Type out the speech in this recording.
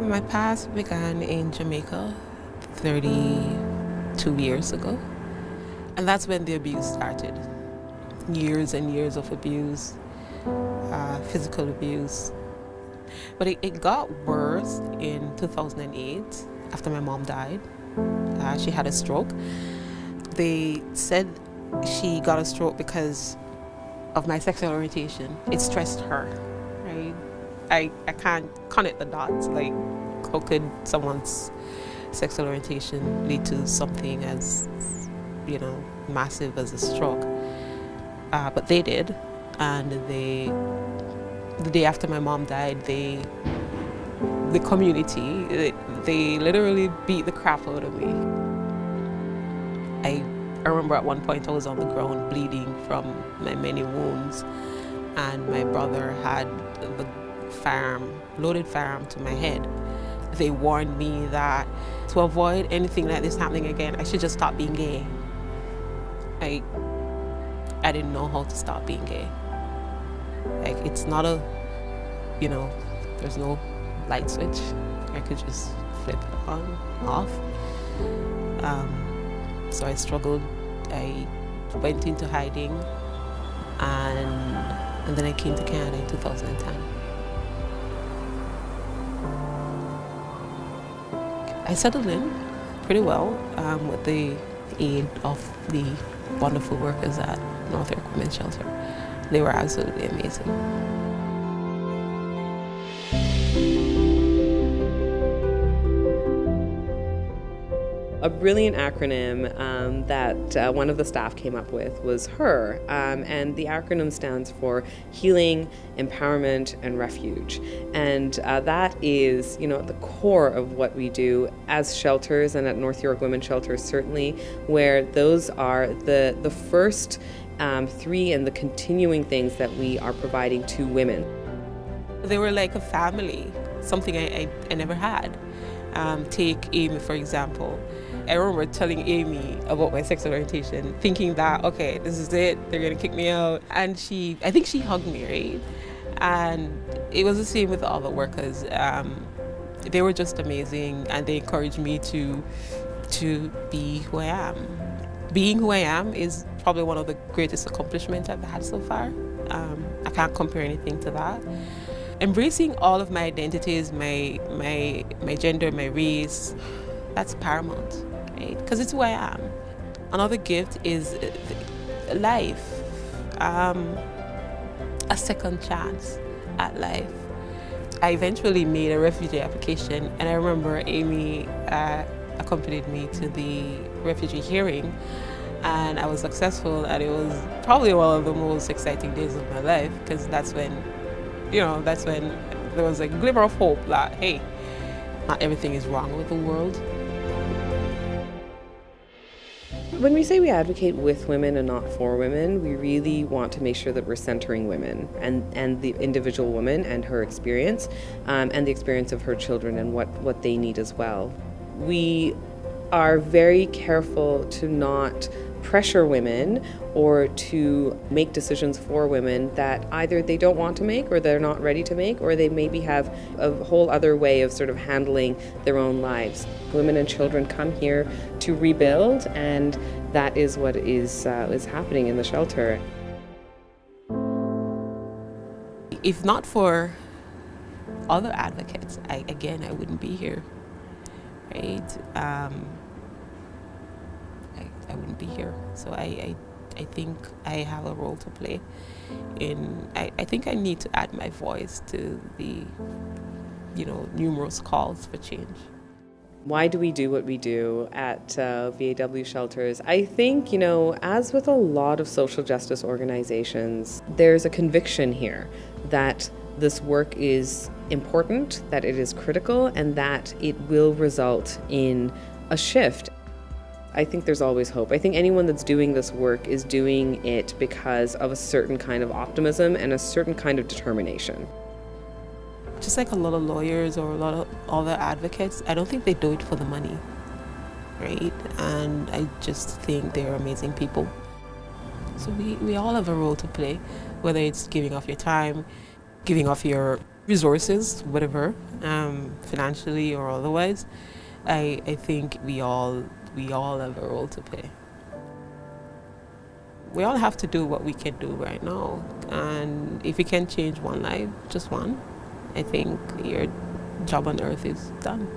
My past began in Jamaica 32 years ago, and that's when the abuse started. Years and years of abuse, physical abuse. But it got worse in 2008 after my mom died. She had a stroke. They said she got a stroke because of my sexual orientation. It stressed her, right? I can't connect the dots. Like, how could someone's sexual orientation lead to something as, massive as a stroke? But they did, and the day after my mom died, the community, they literally beat the crap out of me. I remember at one point I was on the ground bleeding from my many wounds, and my brother had the loaded firearm to my head. They warned me that to avoid anything like this happening again, I should just stop being gay. I didn't know how to stop being gay. Like, it's not there's no light switch. I could just flip it on, off. So I struggled. I went into hiding, and then I came to Canada in 2010. I settled in pretty well with the aid of the wonderful workers at North York Women's Shelter. They were absolutely amazing. A brilliant acronym that one of the staff came up with was HER, and the acronym stands for Healing, Empowerment, and Refuge. And that is, at the core of what we do as shelters, and at North York Women's Shelters certainly, where those are the first three and the continuing things that we are providing to women. They were like a family, something I never had. Take Amy, for example. I remember telling Amy about my sexual orientation, thinking that, okay, this is it, they're gonna kick me out. And I think she hugged me, right? And it was the same with all the workers. They were just amazing, and they encouraged me to be who I am. Being who I am is probably one of the greatest accomplishments I've had so far. I can't compare anything to that. Embracing all of my identities, my gender, my race, that's paramount, right? Because it's who I am. Another gift is life, a second chance at life. I eventually made a refugee application, and I remember Amy accompanied me to the refugee hearing, and I was successful, and it was probably one of the most exciting days of my life, because that's when there was a glimmer of hope that, hey, not everything is wrong with the world. When we say we advocate with women and not for women, we really want to make sure that we're centering women and the individual woman and her experience, and the experience of her children and what they need as well. We are very careful to not pressure women or to make decisions for women that either they don't want to make or they're not ready to make, or they maybe have a whole other way of sort of handling their own lives. Women and children come here to rebuild, and that is what is happening in the shelter. If not for other advocates, I wouldn't be here, right? I wouldn't be here. So I think I have a role to play I think I need to add my voice to the, numerous calls for change. Why do we do what we do at VAW shelters? I think, as with a lot of social justice organizations, there's a conviction here that this work is important, that it is critical, and that it will result in a shift. I think there's always hope. I think anyone that's doing this work is doing it because of a certain kind of optimism and a certain kind of determination. Just like a lot of lawyers or a lot of other advocates, I don't think they do it for the money, right? And I just think they're amazing people. So we all have a role to play, whether it's giving off your time, giving off your resources, whatever, financially or otherwise, I think we all have a role to play. We all have to do what we can do right now, and if you can change one life, just one, I think your job on earth is done.